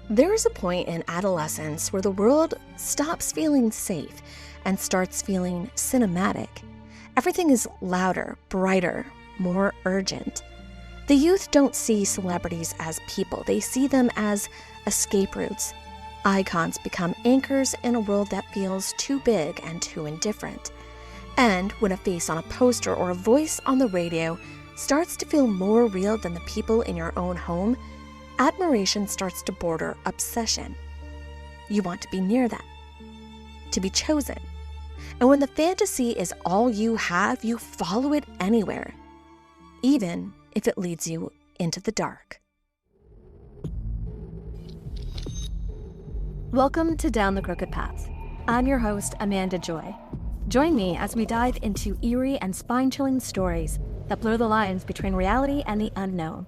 There is a point in adolescence where the world stops feeling safe and starts feeling cinematic. Everything is louder, brighter, more urgent. The youth don't see celebrities as people. They see them as escape routes. Icons become anchors in a world that feels too big and too indifferent. And when a face on a poster or a voice on the radio starts to feel more real than the people in your own home, admiration starts to border obsession. You want to be near them, to be chosen. And when the fantasy is all you have, you follow it anywhere, even if it leads you into the dark. Welcome to Down the Crooked Path. I'm your host, Amanda Joy. Join me as we dive into eerie and spine-chilling stories that blur the lines between reality and the unknown.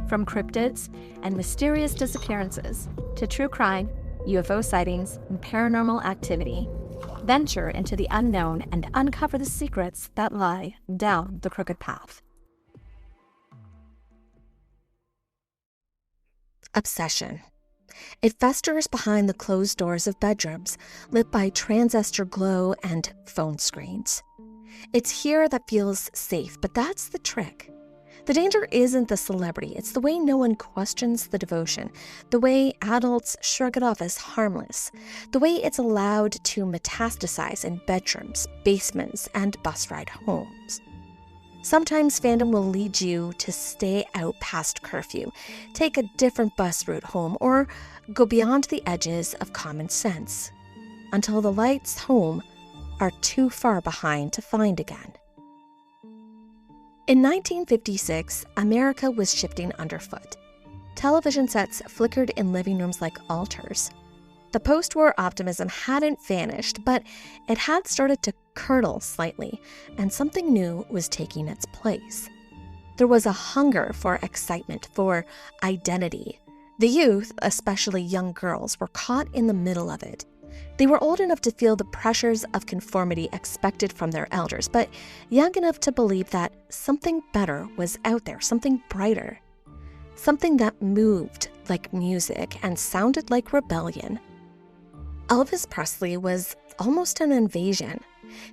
From cryptids and mysterious disappearances to true crime, UFO sightings, and paranormal activity. Venture into the unknown and uncover the secrets that lie down the crooked path. Obsession. It festers behind the closed doors of bedrooms, lit by transistor glow and phone screens. It's here that feels safe, but that's the trick. The danger isn't the celebrity, it's the way no one questions the devotion, the way adults shrug it off as harmless, the way it's allowed to metastasize in bedrooms, basements, and bus ride homes. Sometimes fandom will lead you to stay out past curfew, take a different bus route home, or go beyond the edges of common sense, until the lights home are too far behind to find again. In 1956, America was shifting underfoot. Television sets flickered in living rooms like altars. The post-war optimism hadn't vanished, but it had started to curdle slightly, and something new was taking its place. There was a hunger for excitement, for identity. The youth, especially young girls, were caught in the middle of it. They were old enough to feel the pressures of conformity expected from their elders, but young enough to believe that something better was out there, something brighter, something that moved like music and sounded like rebellion. Elvis Presley was almost an invasion.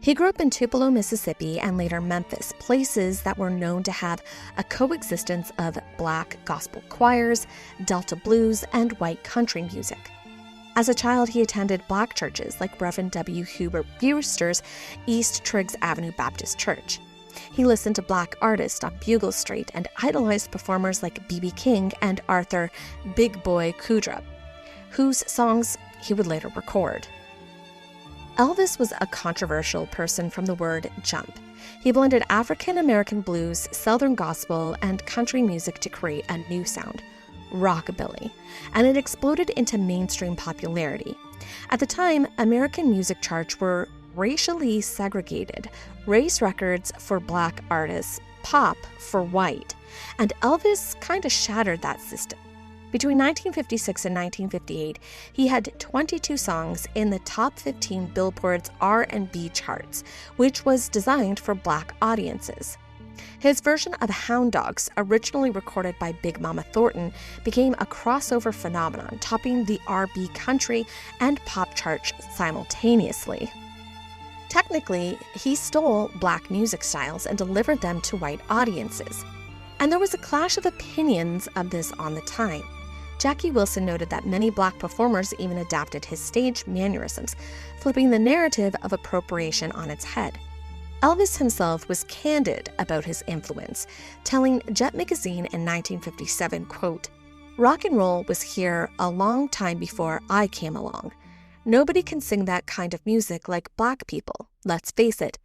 He grew up in Tupelo, Mississippi, and later Memphis, places that were known to have a coexistence of black gospel choirs, Delta blues, and white country music. As a child, he attended black churches like Reverend W. Hubert Brewster's East Triggs Avenue Baptist Church. He listened to black artists on Bugle Street and idolized performers like B.B. King and Arthur Big Boy Kudrup, whose songs he would later record. Elvis was a controversial person from the word jump. He blended African-American blues, Southern gospel, and country music to create a new sound, rockabilly, and it exploded into mainstream popularity. At the time, American music charts were racially segregated, race records for black artists, pop for white, and Elvis kind of shattered that system. Between 1956 and 1958, he had 22 songs in the top 15 Billboard's R&B charts, which was designed for black audiences. His version of Hound Dogs, originally recorded by Big Mama Thornton, became a crossover phenomenon, topping the R&B country and pop charts simultaneously. Technically, he stole black music styles and delivered them to white audiences. And there was a clash of opinions of this on the time. Jackie Wilson noted that many black performers even adapted his stage mannerisms, flipping the narrative of appropriation on its head. Elvis himself was candid about his influence, telling Jet magazine in 1957, quote, "Rock and roll was here a long time before I came along. Nobody can sing that kind of music like black people. Let's face it,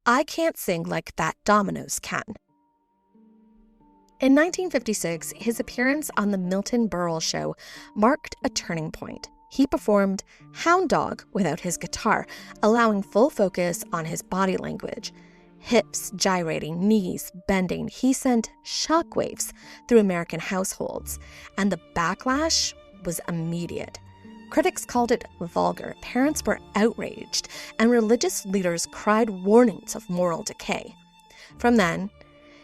I can't sing like that Dominoes can." In 1956, his appearance on The Milton Berle Show marked a turning point. He performed Hound Dog without his guitar, allowing full focus on his body language. Hips gyrating, knees bending, he sent shockwaves through American households, and the backlash was immediate. Critics called it vulgar, parents were outraged, and religious leaders cried warnings of moral decay. From then,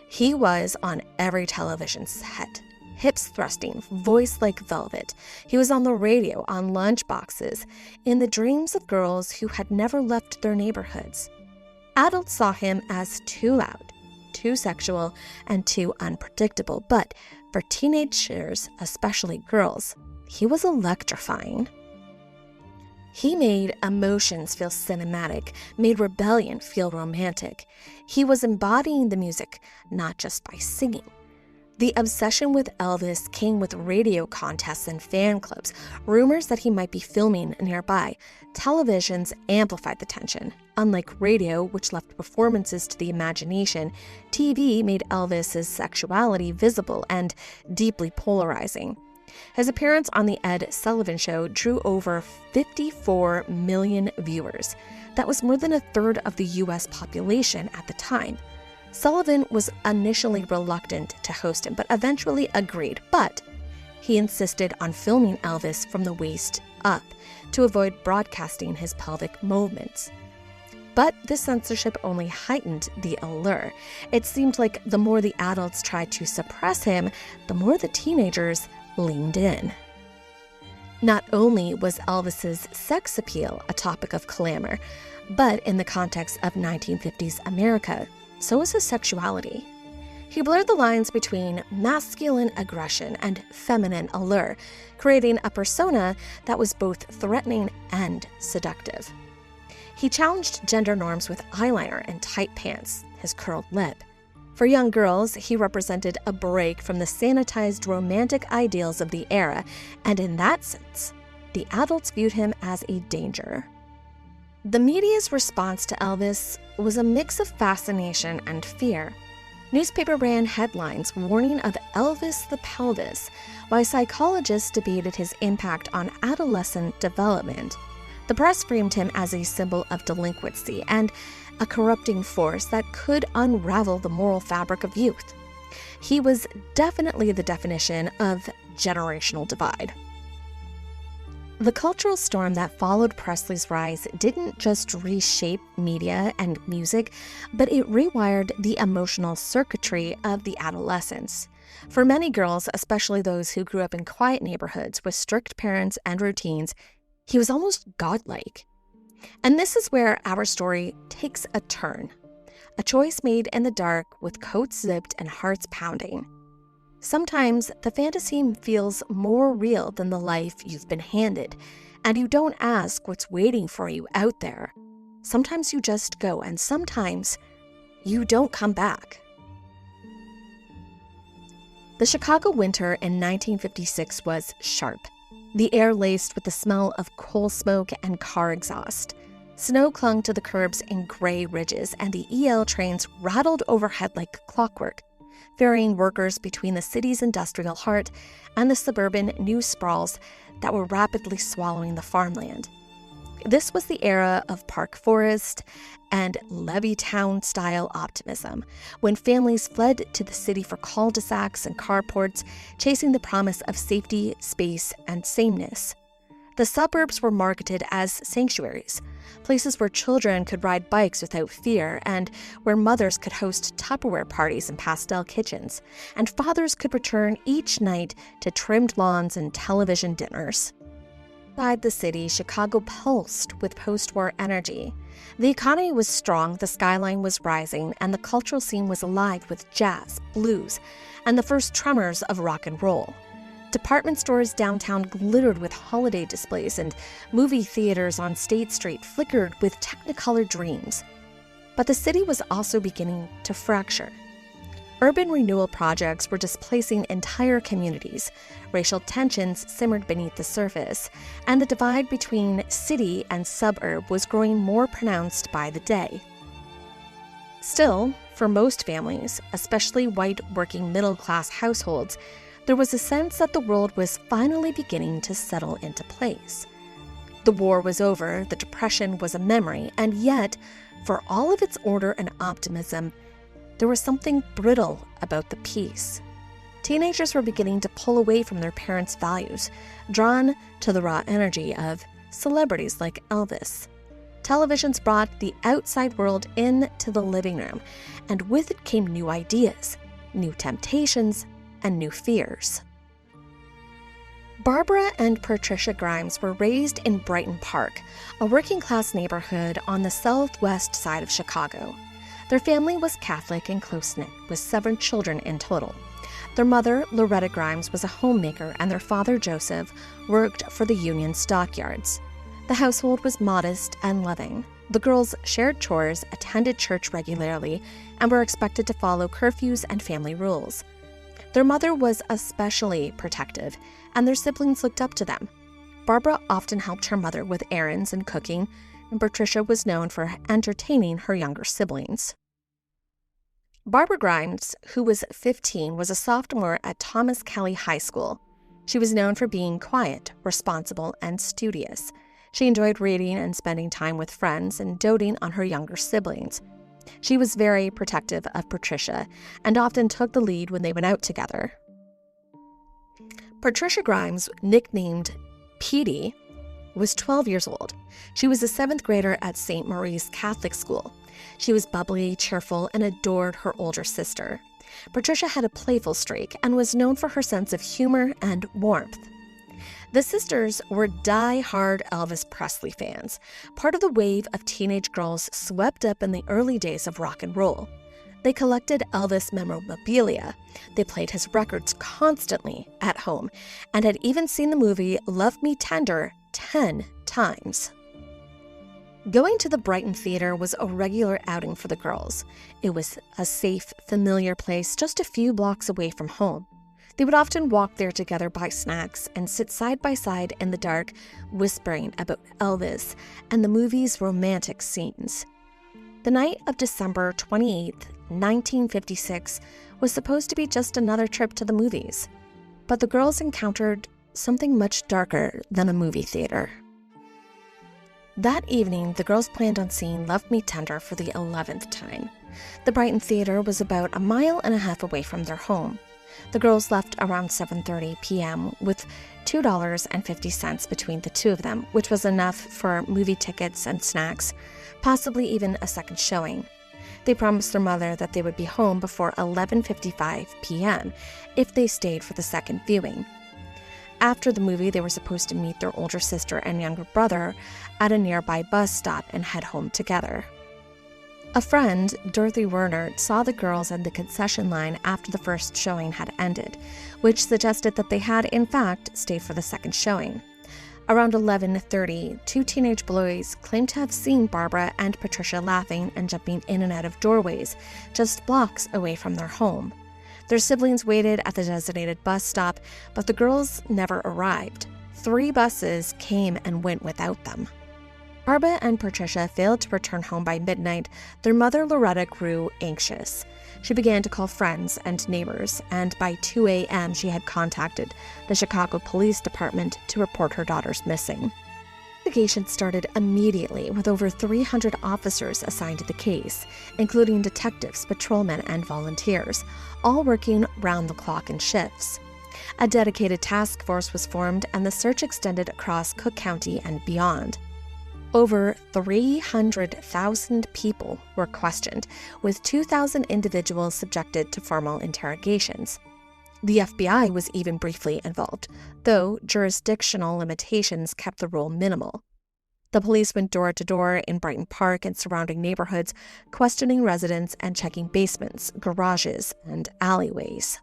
he was on every television set. hips thrusting, voice like velvet. He was on the radio, on lunchboxes, in the dreams of girls who had never left their neighborhoods. Adults saw him as too loud, too sexual, and too unpredictable, but for teenagers, especially girls, he was electrifying. He made emotions feel cinematic, made rebellion feel romantic. He was embodying the music, not just by singing. The obsession with Elvis came with radio contests and fan clubs, rumors that he might be filming nearby. Televisions amplified the tension. Unlike radio, which left performances to the imagination, TV made Elvis's sexuality visible and deeply polarizing. His appearance on The Ed Sullivan Show drew over 54 million viewers. That was more than a third of the U.S. population at the time. Sullivan was initially reluctant to host him, but eventually agreed. But he insisted on filming Elvis from the waist up to avoid broadcasting his pelvic movements. But this censorship only heightened the allure. It seemed like the more the adults tried to suppress him, the more the teenagers leaned in. Not only was Elvis's sex appeal a topic of clamor, but in the context of 1950s America, so was his sexuality. He blurred the lines between masculine aggression and feminine allure, creating a persona that was both threatening and seductive. He challenged gender norms with eyeliner and tight pants, his curled lip. For young girls, he represented a break from the sanitized romantic ideals of the era, and in that sense, the adults viewed him as a danger. The media's response to Elvis was a mix of fascination and fear. Newspaper ran headlines warning of Elvis the pelvis, while psychologists debated his impact on adolescent development. The press framed him as a symbol of delinquency and a corrupting force that could unravel the moral fabric of youth. He was definitely the definition of generational divide. The cultural storm that followed Presley's rise didn't just reshape media and music, but it rewired the emotional circuitry of the adolescents. For many girls, especially those who grew up in quiet neighborhoods with strict parents and routines, he was almost godlike. And this is where our story takes a turn. A choice made in the dark with coats zipped and hearts pounding. Sometimes the fantasy feels more real than the life you've been handed, and you don't ask what's waiting for you out there. Sometimes you just go, and sometimes you don't come back. The Chicago winter in 1956 was sharp. The air laced with the smell of coal smoke and car exhaust. Snow clung to the curbs in gray ridges, and the EL trains rattled overhead like clockwork, ferrying workers between the city's industrial heart and the suburban new sprawls that were rapidly swallowing the farmland. This was the era of Park Forest and Levittown-style optimism, when families fled to the city for cul-de-sacs and carports, chasing the promise of safety, space, and sameness. The suburbs were marketed as sanctuaries, places where children could ride bikes without fear, and where mothers could host Tupperware parties in pastel kitchens, and fathers could return each night to trimmed lawns and television dinners. Inside the city, Chicago pulsed with post-war energy. The economy was strong, the skyline was rising, and the cultural scene was alive with jazz, blues, and the first tremors of rock and roll. Department stores downtown glittered with holiday displays, and movie theaters on State Street flickered with Technicolor dreams. But the city was also beginning to fracture. Urban renewal projects were displacing entire communities. Racial tensions simmered beneath the surface, and the divide between city and suburb was growing more pronounced by the day. Still, for most families, especially white working middle-class households, there was a sense that the world was finally beginning to settle into place. The war was over, the Depression was a memory, and yet, for all of its order and optimism, there was something brittle about the peace. Teenagers were beginning to pull away from their parents' values, drawn to the raw energy of celebrities like Elvis. Televisions brought the outside world into the living room, and with it came new ideas, new temptations, and new fears. Barbara and Patricia Grimes were raised in Brighton Park, a working-class neighborhood on the southwest side of Chicago. Their family was Catholic and close-knit, with 7 children in total. Their mother, Loretta Grimes, was a homemaker, and their father, Joseph, worked for the Union Stockyards. The household was modest and loving. The girls shared chores, attended church regularly, and were expected to follow curfews and family rules. Their mother was especially protective, and their siblings looked up to them. Barbara often helped her mother with errands and cooking, and Patricia was known for entertaining her younger siblings. Barbara Grimes, who was 15, was a sophomore at Thomas Kelly High School. She was known for being quiet, responsible, and studious. She enjoyed reading and spending time with friends and doting on her younger siblings. She was very protective of Patricia and often took the lead when they went out together. Patricia Grimes, nicknamed Petey, was 12 years old. She was a 7th grader at St. Marie's Catholic School. She was bubbly, cheerful, and adored her older sister. Patricia had a playful streak and was known for her sense of humor and warmth. The sisters were die-hard Elvis Presley fans, part of the wave of teenage girls swept up in the early days of rock and roll. They collected Elvis memorabilia. They played his records constantly at home and had even seen the movie Love Me Tender 10 times. Going to the Brighton Theater was a regular outing for the girls. It was a safe, familiar place just a few blocks away from home. They would often walk there together, buy snacks, and sit side by side in the dark, whispering about Elvis and the movie's romantic scenes. The night of December 28, 1956, was supposed to be just another trip to the movies. But the girls encountered something much darker than a movie theater. That evening, the girls planned on seeing Love Me Tender for the 11th time. The Brighton Theater was about 1.5 miles away from their home. The girls left around 7:30 p.m. with $2.50 between the two of them, which was enough for movie tickets and snacks, possibly even a second showing. They promised their mother that they would be home before 11:55 p.m. if they stayed for the second viewing. After the movie, they were supposed to meet their older sister and younger brother at a nearby bus stop and head home together. A friend, Dorothy Werner, saw the girls at the concession line after the first showing had ended, which suggested that they had, in fact, stayed for the second showing. Around 11:30, 2 teenage boys claimed to have seen Barbara and Patricia laughing and jumping in and out of doorways just blocks away from their home. Their siblings waited at the designated bus stop, but the girls never arrived. 3 buses came and went without them. Barbara and Patricia failed to return home by midnight. Their mother, Loretta, grew anxious. She began to call friends and neighbors, and by 2 a.m. she had contacted the Chicago Police Department to report her daughters missing. Investigation started immediately with over 300 officers assigned to the case, including detectives, patrolmen, and volunteers, all working round the clock in shifts. A dedicated task force was formed, and the search extended across Cook County and beyond. Over 300,000 people were questioned, with 2,000 individuals subjected to formal interrogations. The FBI was even briefly involved, though jurisdictional limitations kept the role minimal. The police went door to door in Brighton Park and surrounding neighborhoods, questioning residents and checking basements, garages, and alleyways.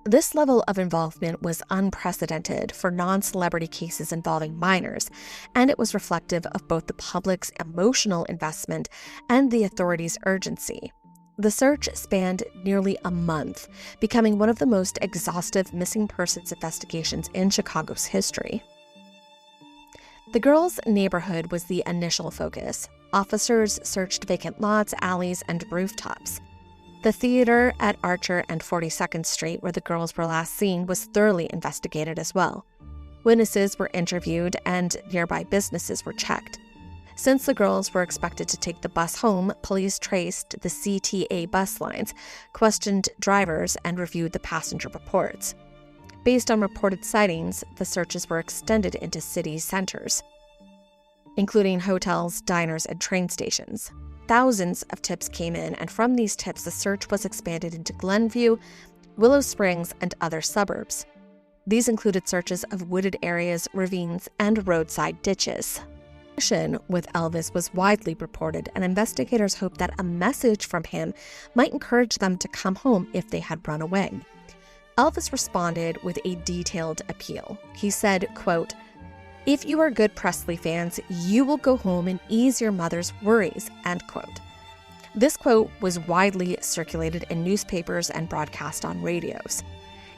This level of involvement was unprecedented for non-celebrity cases involving minors, and it was reflective of both the public's emotional investment and the authorities' urgency. The search spanned nearly a month, becoming one of the most exhaustive missing persons investigations in Chicago's history. The girls' neighborhood was the initial focus. Officers searched vacant lots, alleys, and rooftops. The theater at Archer and 42nd Street, where the girls were last seen, was thoroughly investigated as well. Witnesses were interviewed and nearby businesses were checked. Since the girls were expected to take the bus home, police traced the CTA bus lines, questioned drivers, and reviewed the passenger reports. Based on reported sightings, the searches were extended into city centers, including hotels, diners, and train stations. Thousands of tips came in, and from these tips, the search was expanded into Glenview, Willow Springs, and other suburbs. These included searches of wooded areas, ravines, and roadside ditches. With Elvis was widely reported, and investigators hoped that a message from him might encourage them to come home if they had run away. Elvis responded with a detailed appeal. He said, quote, "If you are good Presley fans, you will go home and ease your mother's worries," end quote. This quote was widely circulated in newspapers and broadcast on radios.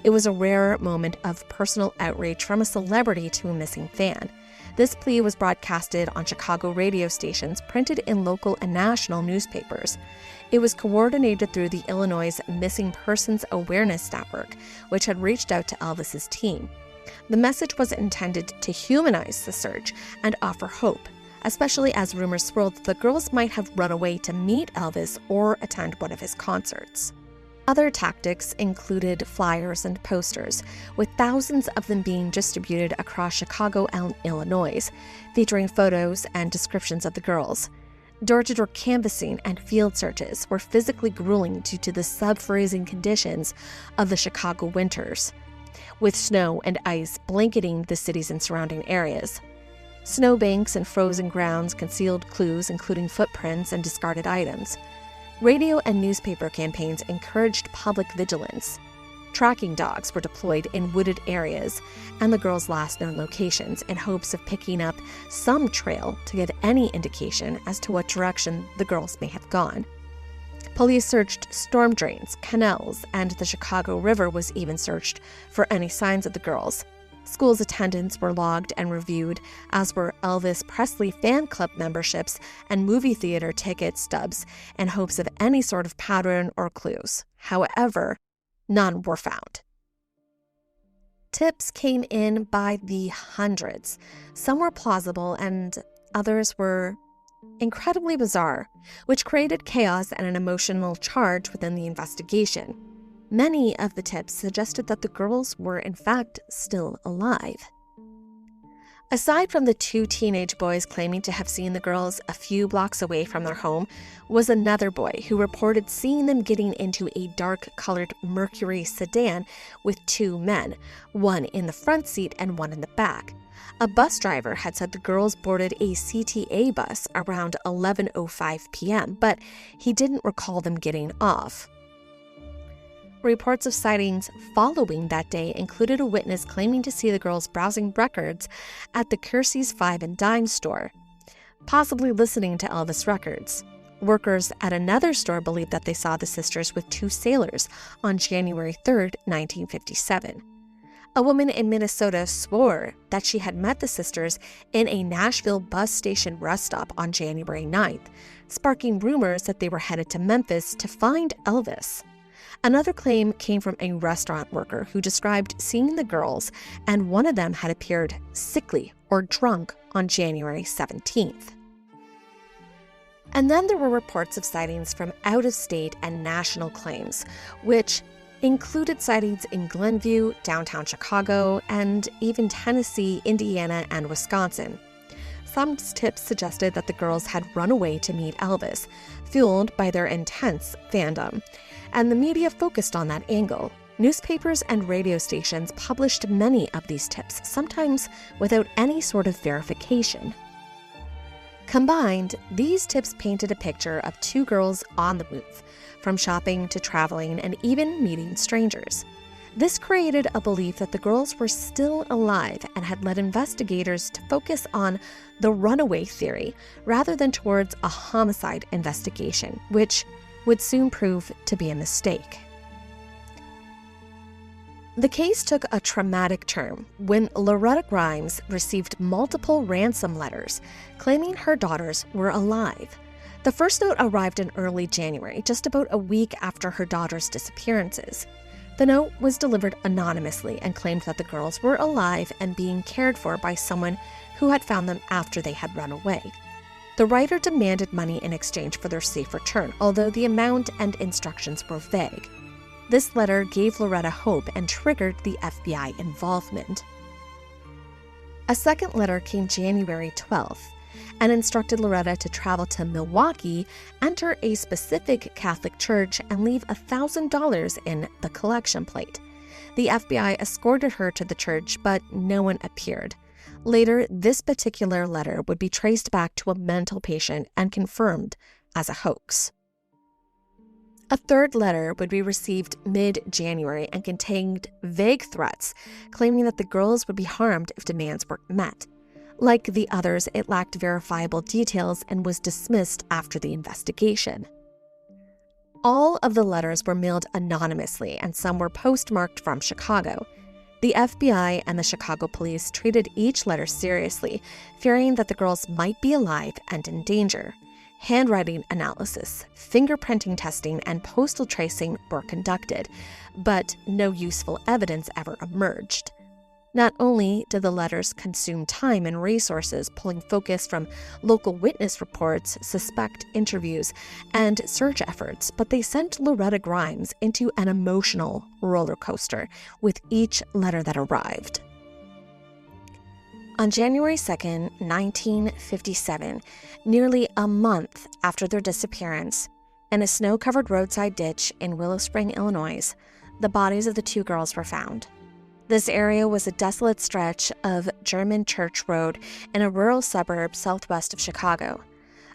It was a rare moment of personal outrage from a celebrity to a missing fan. This plea was broadcasted on Chicago radio stations, printed in local and national newspapers. It was coordinated through the Illinois Missing Persons Awareness Network, which had reached out to Elvis's team. The message was intended to humanize the search and offer hope, especially as rumors swirled that the girls might have run away to meet Elvis or attend one of his concerts. Other tactics included flyers and posters, with thousands of them being distributed across Chicago and Illinois, featuring photos and descriptions of the girls. Door-to-door canvassing and field searches were physically grueling due to the sub-freezing conditions of the Chicago winters, with snow and ice blanketing the cities and surrounding areas. Snowbanks and frozen grounds concealed clues, including footprints and discarded items. Radio and newspaper campaigns encouraged public vigilance. Tracking dogs were deployed in wooded areas and the girls' last known locations in hopes of picking up some trail to give any indication as to what direction the girls may have gone. Police searched storm drains, canals, and the Chicago River was even searched for any signs of the girls. Schools' attendance were logged and reviewed, as were Elvis Presley fan club memberships and movie theater ticket stubs, in hopes of any sort of pattern or clues. However, none were found. Tips came in by the hundreds. Some were plausible and others were incredibly bizarre, which created chaos and an emotional charge within the investigation. Many of the tips suggested that the girls were in fact still alive. Aside from the two teenage boys claiming to have seen the girls a few blocks away from their home, was another boy who reported seeing them getting into a dark-colored Mercury sedan with two men, one in the front seat and one in the back. A bus driver had said the girls boarded a CTA bus around 11:05 p.m., but he didn't recall them getting off. Reports of sightings following that day included a witness claiming to see the girls browsing records at the Kersey's Five and Dime store, possibly listening to Elvis records. Workers at another store believed that they saw the sisters with two sailors on January 3, 1957. A woman in Minnesota swore that she had met the sisters in a Nashville bus station rest stop on January 9th, sparking rumors that they were headed to Memphis to find Elvis. Another claim came from a restaurant worker who described seeing the girls, and one of them had appeared sickly or drunk on January 17th. And then there were reports of sightings from out-of-state and national claims, which included sightings in Glenview, downtown Chicago, and even Tennessee, Indiana, and Wisconsin. Some tips suggested that the girls had run away to meet Elvis, fueled by their intense fandom, and the media focused on that angle. Newspapers and radio stations published many of these tips, sometimes without any sort of verification. Combined, these tips painted a picture of two girls on the move, from shopping to traveling and even meeting strangers. This created a belief that the girls were still alive and had led investigators to focus on the runaway theory rather than towards a homicide investigation, which would soon prove to be a mistake. The case took a traumatic turn when Loretta Grimes received multiple ransom letters claiming her daughters were alive. The first note arrived in early January, just about a week after her daughters' disappearances. The note was delivered anonymously and claimed that the girls were alive and being cared for by someone who had found them after they had run away. The writer demanded money in exchange for their safe return, although the amount and instructions were vague. This letter gave Loretta hope and triggered the FBI involvement. A second letter came January 12th and instructed Loretta to travel to Milwaukee, enter a specific Catholic church, and leave $1,000 in the collection plate. The FBI escorted her to the church, but no one appeared. Later, this particular letter would be traced back to a mental patient and confirmed as a hoax. A third letter would be received mid-January and contained vague threats, claiming that the girls would be harmed if demands weren't met. Like the others, it lacked verifiable details and was dismissed after the investigation. All of the letters were mailed anonymously, and some were postmarked from Chicago. The FBI and the Chicago police treated each letter seriously, fearing that the girls might be alive and in danger. Handwriting analysis, fingerprinting testing, and postal tracing were conducted, but no useful evidence ever emerged. Not only did the letters consume time and resources, pulling focus from local witness reports, suspect interviews, and search efforts, but they sent Loretta Grimes into an emotional roller coaster with each letter that arrived. On January 2nd, 1957, nearly a month after their disappearance, in a snow-covered roadside ditch in Willow Spring, Illinois, the bodies of the two girls were found. This area was a desolate stretch of German Church Road in a rural suburb southwest of Chicago.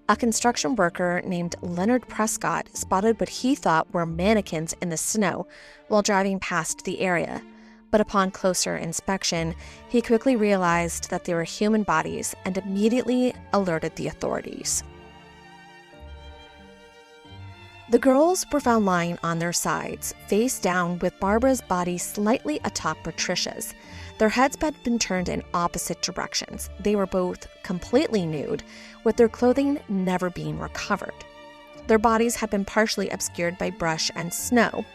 A construction worker named Leonard Prescott spotted what he thought were mannequins in the snow while driving past the area. But upon closer inspection, he quickly realized that they were human bodies and immediately alerted the authorities. The girls were found lying on their sides, face down, with Barbara's body slightly atop Patricia's. Their heads had been turned in opposite directions. They were both completely nude, with their clothing never being recovered. Their bodies had been partially obscured by brush and snow,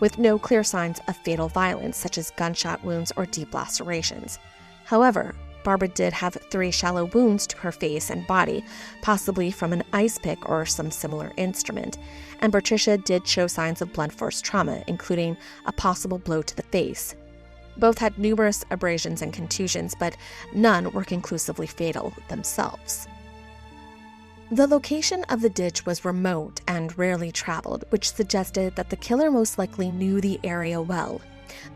with no clear signs of fatal violence, such as gunshot wounds or deep lacerations. However, Barbara did have 3 shallow wounds to her face and body, possibly from an ice pick or some similar instrument, and Patricia did show signs of blunt force trauma, including a possible blow to the face. Both had numerous abrasions and contusions, but none were conclusively fatal themselves. The location of the ditch was remote and rarely traveled, which suggested that the killer most likely knew the area well.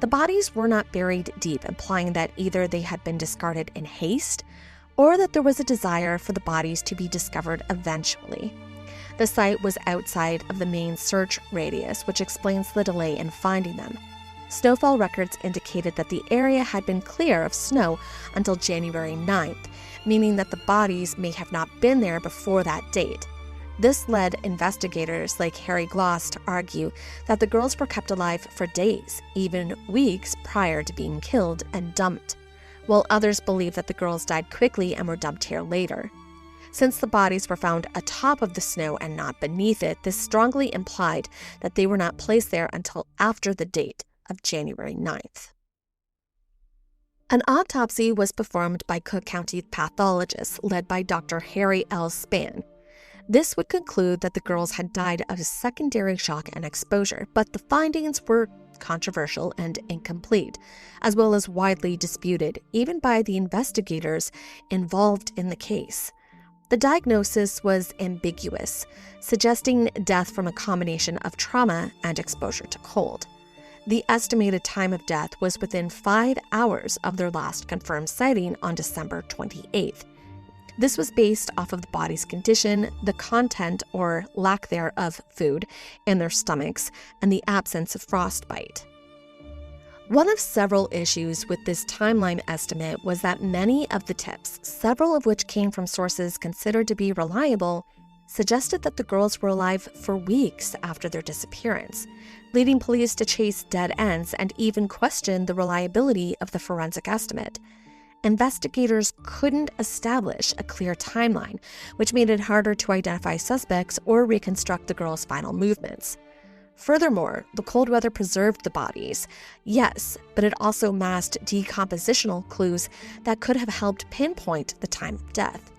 The bodies were not buried deep, implying that either they had been discarded in haste or that there was a desire for the bodies to be discovered eventually. The site was outside of the main search radius, which explains the delay in finding them. Snowfall records indicated that the area had been clear of snow until January 9th, meaning that the bodies may have not been there before that date. This led investigators like Harry Gloss to argue that the girls were kept alive for days, even weeks prior to being killed and dumped, while others believed that the girls died quickly and were dumped here later. Since the bodies were found atop of the snow and not beneath it, this strongly implied that they were not placed there until after the date of January 9th. An autopsy was performed by Cook County pathologists led by Dr. Harry L. Spann. This would conclude that the girls had died of secondary shock and exposure, but the findings were controversial and incomplete, as well as widely disputed, even by the investigators involved in the case. The diagnosis was ambiguous, suggesting death from a combination of trauma and exposure to cold. The estimated time of death was within 5 hours of their last confirmed sighting on December 28th. This was based off of the body's condition, the content or lack thereof of food in their stomachs, and the absence of frostbite. One of several issues with this timeline estimate was that many of the tips, several of which came from sources considered to be reliable, suggested that the girls were alive for weeks after their disappearance, leading police to chase dead ends and even question the reliability of the forensic estimate. Investigators couldn't establish a clear timeline, which made it harder to identify suspects or reconstruct the girls' final movements. Furthermore, the cold weather preserved the bodies, yes, but it also masked decompositional clues that could have helped pinpoint the time of death.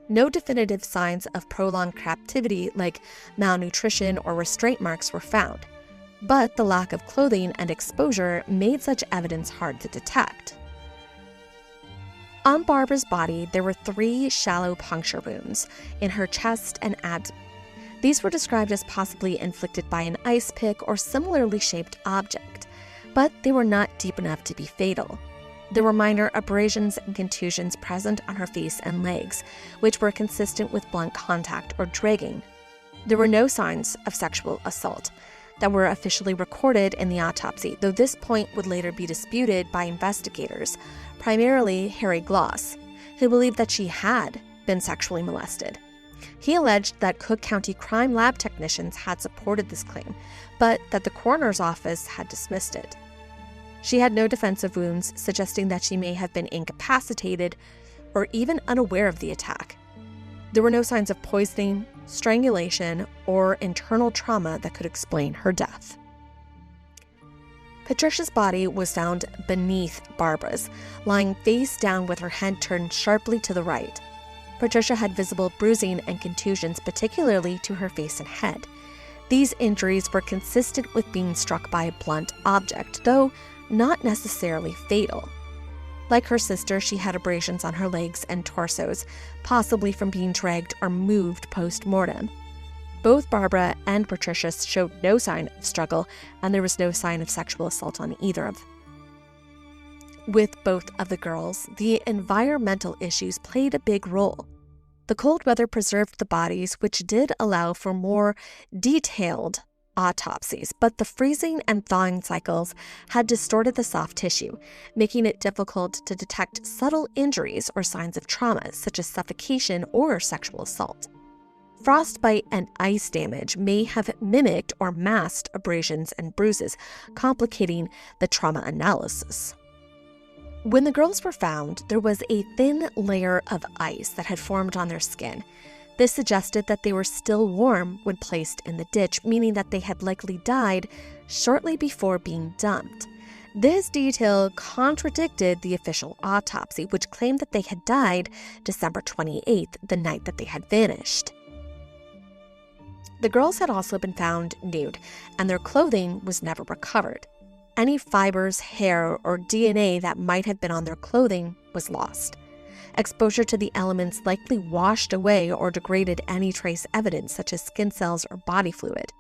No definitive signs of prolonged captivity like malnutrition or restraint marks were found, but the lack of clothing and exposure made such evidence hard to detect. On Barbara's body, there were 3 shallow puncture wounds in her chest and abdomen. These were described as possibly inflicted by an ice pick or similarly shaped object. but they were not deep enough to be fatal. There were minor abrasions and contusions present on her face and legs, which were consistent with blunt contact or dragging. There were no signs of sexual assault that were officially recorded in the autopsy, though this point would later be disputed by investigators, primarily Harry Gloss, who believed that she had been sexually molested. He alleged that Cook County crime lab technicians had supported this claim, but that the coroner's office had dismissed it. She had no defensive wounds, suggesting that she may have been incapacitated or even unaware of the attack. There were no signs of poisoning, strangulation, or internal trauma that could explain her death. Patricia's body was found beneath Barbara's, lying face down with her head turned sharply to the right. Patricia had visible bruising and contusions, particularly to her face and head. These injuries were consistent with being struck by a blunt object, though not necessarily fatal. Like her sister, she had abrasions on her legs and torsos, possibly from being dragged or moved post-mortem. Both Barbara and Patricia showed no sign of struggle, and there was no sign of sexual assault on either of them. With both of the girls, the environmental issues played a big role. The cold weather preserved the bodies, which did allow for more detailed autopsies, but the freezing and thawing cycles had distorted the soft tissue, making it difficult to detect subtle injuries or signs of trauma, such as suffocation or sexual assault. Frostbite and ice damage may have mimicked or masked abrasions and bruises, complicating the trauma analysis. When the girls were found, there was a thin layer of ice that had formed on their skin. This suggested that they were still warm when placed in the ditch, meaning that they had likely died shortly before being dumped. This detail contradicted the official autopsy, which claimed that they had died December 28th, the night that they had vanished. The girls had also been found nude, and their clothing was never recovered. Any fibers, hair, or DNA that might have been on their clothing was lost. Exposure to the elements likely washed away or degraded any trace evidence, such as skin cells or body fluid.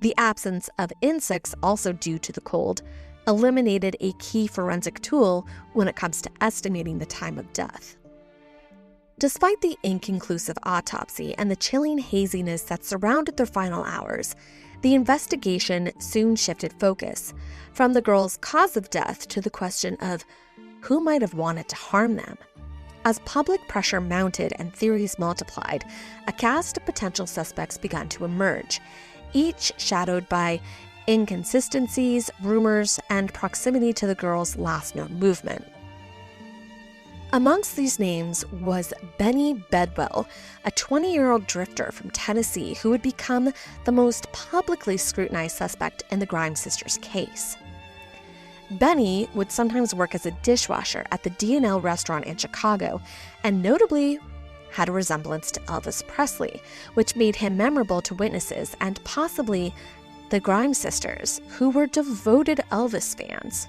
The absence of insects, also due to the cold, eliminated a key forensic tool when it comes to estimating the time of death. Despite the inconclusive autopsy and the chilling haziness that surrounded their final hours, the investigation soon shifted focus from the girls' cause of death to the question of who might have wanted to harm them. As public pressure mounted and theories multiplied, a cast of potential suspects began to emerge, each shadowed by inconsistencies, rumors, and proximity to the girls' last known movement. Amongst these names was Benny Bedwell, a 20-year-old drifter from Tennessee who would become the most publicly scrutinized suspect in the Grime sisters' case. Benny would sometimes work as a dishwasher at the D&L restaurant in Chicago, and notably had a resemblance to Elvis Presley, which made him memorable to witnesses and possibly the Grime sisters, who were devoted Elvis fans.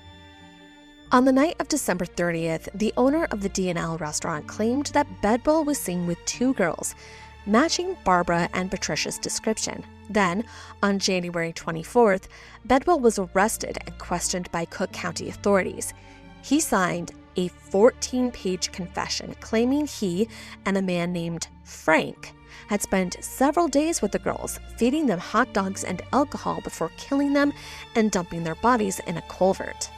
On the night of December 30th, the owner of the D&L restaurant claimed that Bedwell was seen with two girls, matching Barbara and Patricia's description. Then, on January 24th, Bedwell was arrested and questioned by Cook County authorities. He signed a 14-page confession claiming he and a man named Frank had spent several days with the girls, feeding them hot dogs and alcohol before killing them and dumping their bodies in a culvert.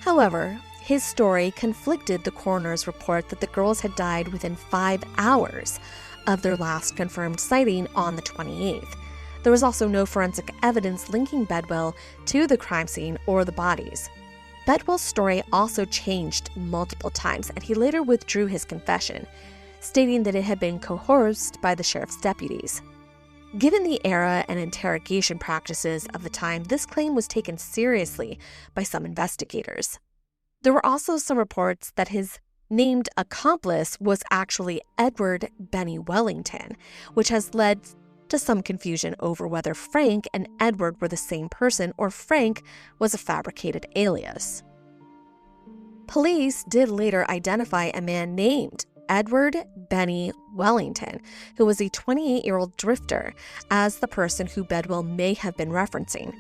However, his story conflicted the coroner's report that the girls had died within 5 hours of their last confirmed sighting on the 28th. There was also no forensic evidence linking Bedwell to the crime scene or the bodies. Bedwell's story also changed multiple times, and he later withdrew his confession, stating that it had been coerced by the sheriff's deputies. Given the era and interrogation practices of the time, this claim was taken seriously by some investigators. There were also some reports that his named accomplice was actually Edward Benny Wellington, which has led to some confusion over whether Frank and Edward were the same person or Frank was a fabricated alias. Police did later identify a man named Edward Benny Wellington, who was a 28-year-old drifter, as the person who Bedwell may have been referencing.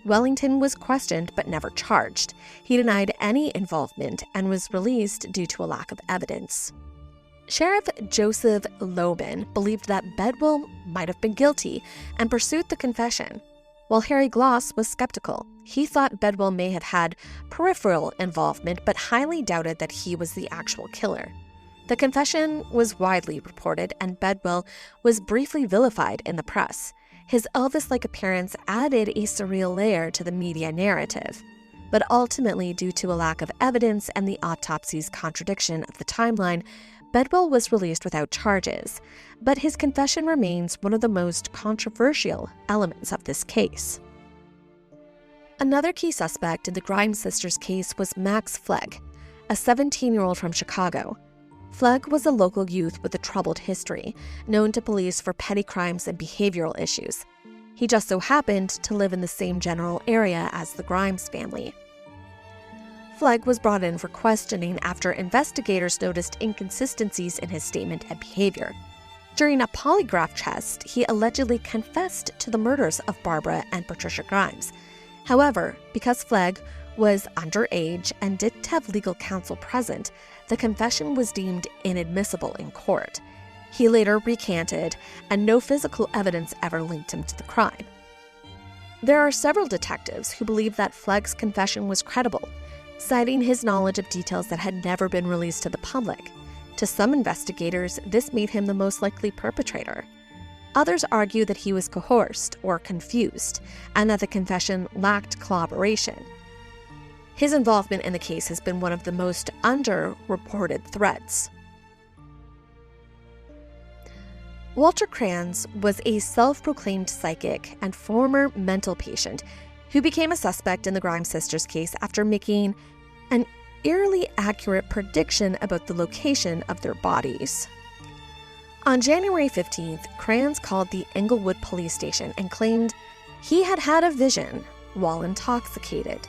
Wellington was questioned but never charged. He denied any involvement and was released due to a lack of evidence. Sheriff Joseph Loban believed that Bedwell might have been guilty and pursued the confession, while Harry Gloss was skeptical. He thought Bedwell may have had peripheral involvement but highly doubted that he was the actual killer. The confession was widely reported, and Bedwell was briefly vilified in the press. His Elvis-like appearance added a surreal layer to the media narrative. But ultimately, due to a lack of evidence and the autopsy's contradiction of the timeline, Bedwell was released without charges. But his confession remains one of the most controversial elements of this case. Another key suspect in the Grime sisters case was Max Flegg, a 17-year-old from Chicago. Flegg was a local youth with a troubled history, known to police for petty crimes and behavioral issues. He just so happened to live in the same general area as the Grimes family. Flegg was brought in for questioning after investigators noticed inconsistencies in his statement and behavior. During a polygraph test, he allegedly confessed to the murders of Barbara and Patricia Grimes. However, because Flegg was underage and didn't have legal counsel present, the confession was deemed inadmissible in court. He later recanted, and no physical evidence ever linked him to the crime. There are several detectives who believe that Flegg's confession was credible, citing his knowledge of details that had never been released to the public. To some investigators, this made him the most likely perpetrator. Others argue that he was coerced or confused, and that the confession lacked corroboration. His involvement in the case has been one of the most underreported threads. Walter Kranz was a self-proclaimed psychic and former mental patient who became a suspect in the Grime sisters case after making an eerily accurate prediction about the location of their bodies. On January 15th, Kranz called the Englewood police station and claimed he had had a vision while intoxicated.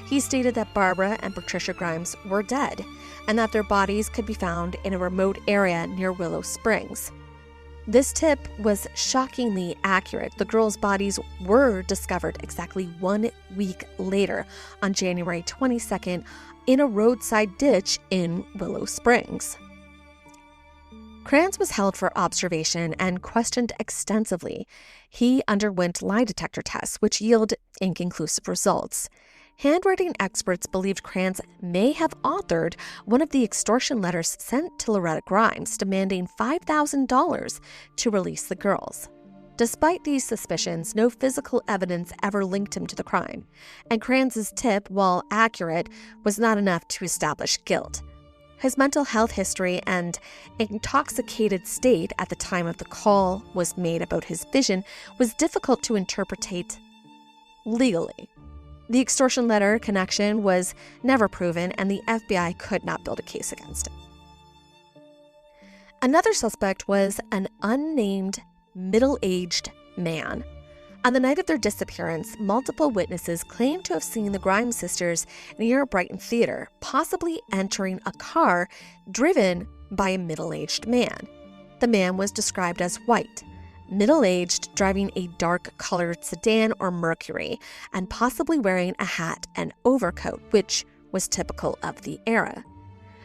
He stated that Barbara and Patricia Grimes were dead and that their bodies could be found in a remote area near Willow Springs. This tip was shockingly accurate. The girls' bodies were discovered exactly 1 week later, on January 22nd, in a roadside ditch in Willow Springs. Kranz was held for observation and questioned extensively. He underwent lie detector tests, which yielded inconclusive results. Handwriting experts believed Kranz may have authored one of the extortion letters sent to Loretta Grimes, demanding $5,000 to release the girls. Despite these suspicions, no physical evidence ever linked him to the crime, and Kranz's tip, while accurate, was not enough to establish guilt. His mental health history and intoxicated state at the time of the call was made about his vision was difficult to interpret legally. The extortion letter connection was never proven, and the FBI could not build a case against him. Another suspect was an unnamed, middle-aged man. On the night of their disappearance, multiple witnesses claimed to have seen the Grimes sisters near a Brighton theater, possibly entering a car driven by a middle-aged man. The man was described as white, middle-aged, driving a dark-colored sedan or Mercury, and possibly wearing a hat and overcoat, which was typical of the era.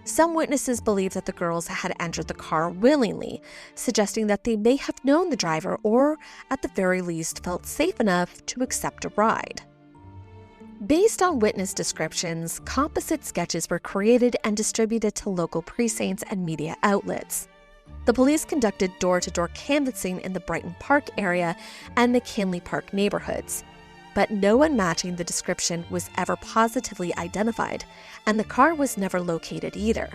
Some witnesses believe that the girls had entered the car willingly, suggesting that they may have known the driver or, at the very least, felt safe enough to accept a ride. Based on witness descriptions, composite sketches were created and distributed to local precincts and media outlets. The police conducted door-to-door canvassing in the Brighton Park area and McKinley Park neighborhoods, but no one matching the description was ever positively identified, and the car was never located either.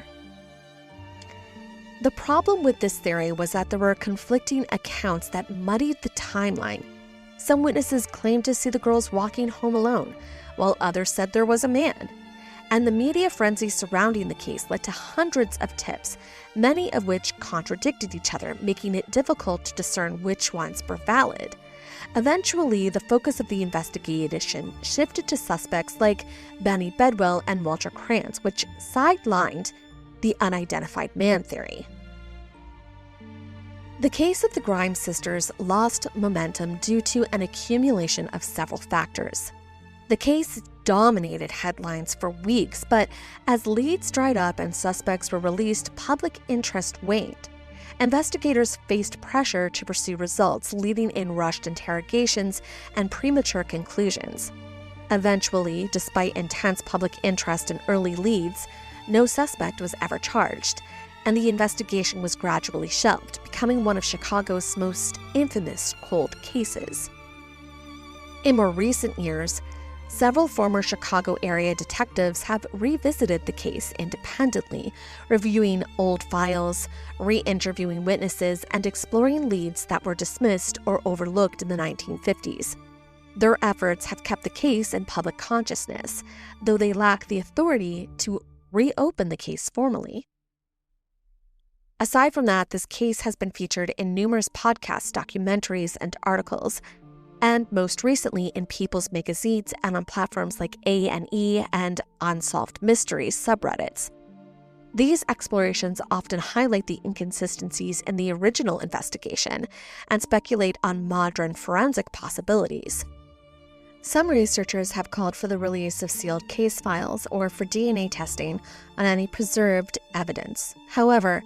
The problem with this theory was that there were conflicting accounts that muddied the timeline. Some witnesses claimed to see the girls walking home alone, while others said there was a man. And the media frenzy surrounding the case led to hundreds of tips, many of which contradicted each other, making it difficult to discern which ones were valid. Eventually, the focus of the investigation shifted to suspects like Benny Bedwell and Walter Kranz, which sidelined the unidentified man theory. The case of the Grimes sisters lost momentum due to an accumulation of several factors. The case dominated headlines for weeks, but as leads dried up and suspects were released, public interest waned. Investigators faced pressure to pursue results, leading in rushed interrogations and premature conclusions. Eventually, despite intense public interest and early leads, no suspect was ever charged, and the investigation was gradually shelved, becoming one of Chicago's most infamous cold cases. In more recent years, several former Chicago area detectives have revisited the case independently, reviewing old files, re-interviewing witnesses, and exploring leads that were dismissed or overlooked in the 1950s. Their efforts have kept the case in public consciousness, though they lack the authority to reopen the case formally. Aside from that, this case has been featured in numerous podcasts, documentaries, and articles, and most recently in People's magazines and on platforms like A&E and Unsolved Mysteries subreddits. These explorations often highlight the inconsistencies in the original investigation and speculate on modern forensic possibilities. Some researchers have called for the release of sealed case files or for DNA testing on any preserved evidence. However,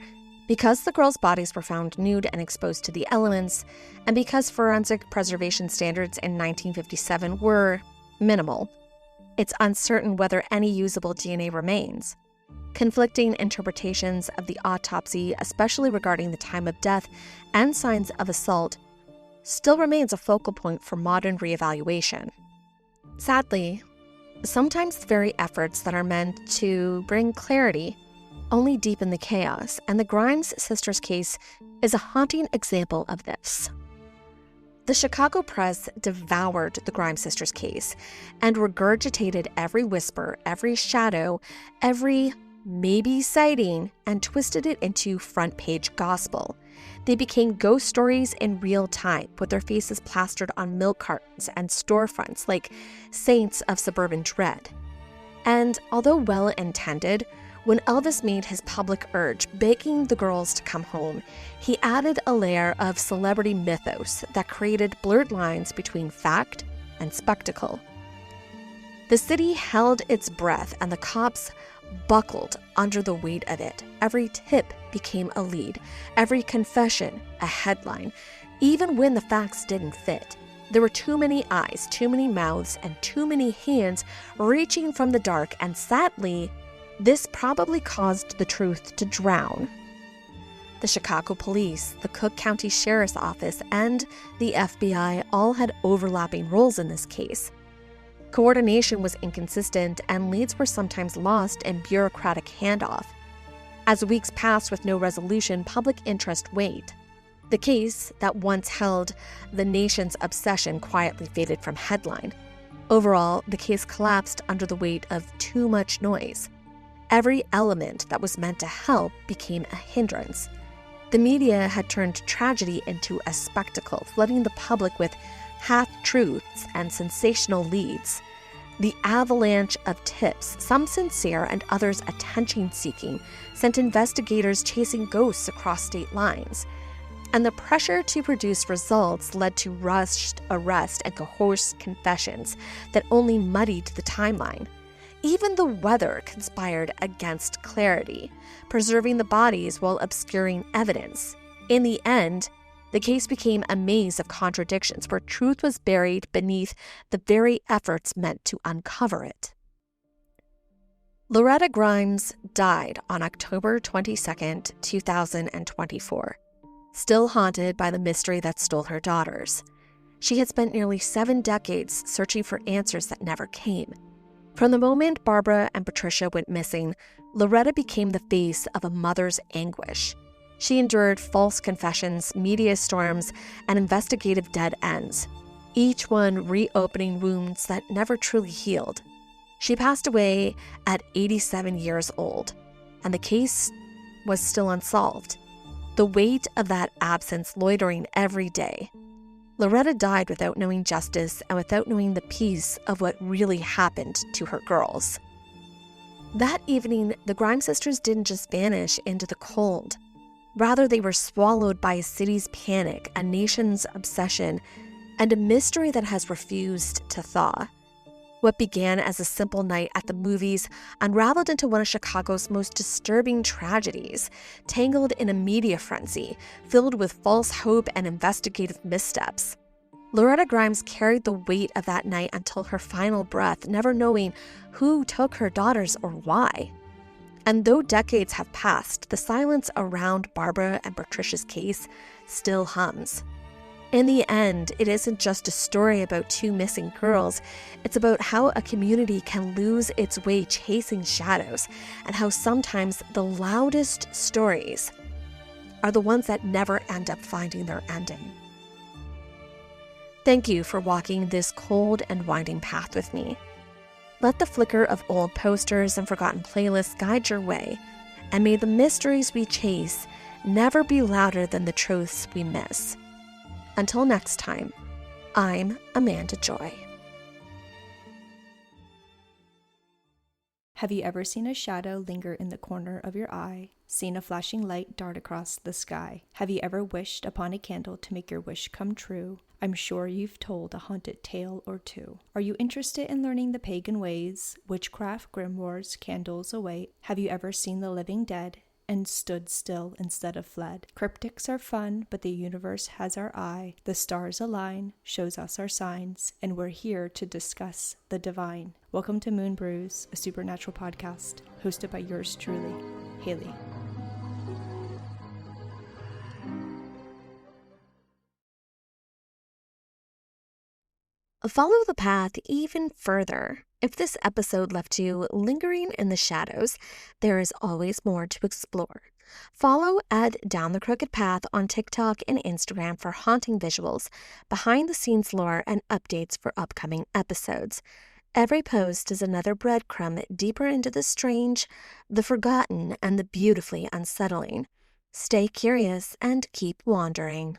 because the girls' bodies were found nude and exposed to the elements, and because forensic preservation standards in 1957 were minimal, it's uncertain whether any usable DNA remains. Conflicting interpretations of the autopsy, especially regarding the time of death and signs of assault, still remains a focal point for modern reevaluation. Sadly, sometimes the very efforts that are meant to bring clarity only deepen the chaos, and the Grimes sisters case is a haunting example of this. The Chicago press devoured the Grimes sisters case and regurgitated every whisper, every shadow, every maybe sighting, and twisted it into front-page gospel. They became ghost stories in real time, with their faces plastered on milk cartons and storefronts like saints of suburban dread. And although well-intended, when Elvis made his public urge begging the girls to come home, he added a layer of celebrity mythos that created blurred lines between fact and spectacle. The city held its breath and the cops buckled under the weight of it. Every tip became a lead, every confession a headline, even when the facts didn't fit. There were too many eyes, too many mouths, and too many hands reaching from the dark, and sadly, this probably caused the truth to drown. The Chicago Police, the Cook County Sheriff's Office, and the FBI all had overlapping roles in this case. Coordination was inconsistent, and leads were sometimes lost in bureaucratic handoff. As weeks passed with no resolution, public interest waned. The case that once held the nation's obsession quietly faded from headline. Overall, the case collapsed under the weight of too much noise. Every element that was meant to help became a hindrance. The media had turned tragedy into a spectacle, flooding the public with half-truths and sensational leads. The avalanche of tips, some sincere and others attention-seeking, sent investigators chasing ghosts across state lines. And the pressure to produce results led to rushed arrest and coerced confessions that only muddied the timeline. Even the weather conspired against clarity, preserving the bodies while obscuring evidence. In the end, the case became a maze of contradictions where truth was buried beneath the very efforts meant to uncover it. Loretta Grimes died on October 22, 2024, still haunted by the mystery that stole her daughters. She had spent nearly 7 decades searching for answers that never came. From the moment Barbara and Patricia went missing, Loretta became the face of a mother's anguish. She endured false confessions, media storms, and investigative dead ends, each one reopening wounds that never truly healed. She passed away at 87 years old, and the case was still unsolved, the weight of that absence loitering every day. Loretta died without knowing justice and without knowing the piece of what really happened to her girls. That evening, the Grime sisters didn't just vanish into the cold. Rather, they were swallowed by a city's panic, a nation's obsession, and a mystery that has refused to thaw. What began as a simple night at the movies unraveled into one of Chicago's most disturbing tragedies, tangled in a media frenzy, filled with false hope and investigative missteps. Loretta Grimes carried the weight of that night until her final breath, never knowing who took her daughters or why. And though decades have passed, the silence around Barbara and Patricia's case still hums. In the end, it isn't just a story about two missing girls. It's about how a community can lose its way chasing shadows, and how sometimes the loudest stories are the ones that never end up finding their ending. Thank you for walking this cold and winding path with me. Let the flicker of old posters and forgotten playlists guide your way, and may the mysteries we chase never be louder than the truths we miss. Until next time, I'm Amanda Joy. Have you ever seen a shadow linger in the corner of your eye, seen a flashing light dart across the sky? Have you ever wished upon a candle to make your wish come true? I'm sure you've told a haunted tale or two. Are you interested in learning the pagan ways, witchcraft, grimoires, candles await? Have you ever seen the living dead and stood still instead of fled? Cryptics are fun, but the universe has our eye. The stars align, shows us our signs, and we're here to discuss the divine. Welcome to Moon Brews, a supernatural podcast, hosted by yours truly, Haley. Follow the path even further. If this episode left you lingering in the shadows, there is always more to explore. Follow Down the Crooked Path on TikTok and Instagram for haunting visuals, behind-the-scenes lore, and updates for upcoming episodes. Every post is another breadcrumb deeper into the strange, the forgotten, and the beautifully unsettling. Stay curious and keep wandering.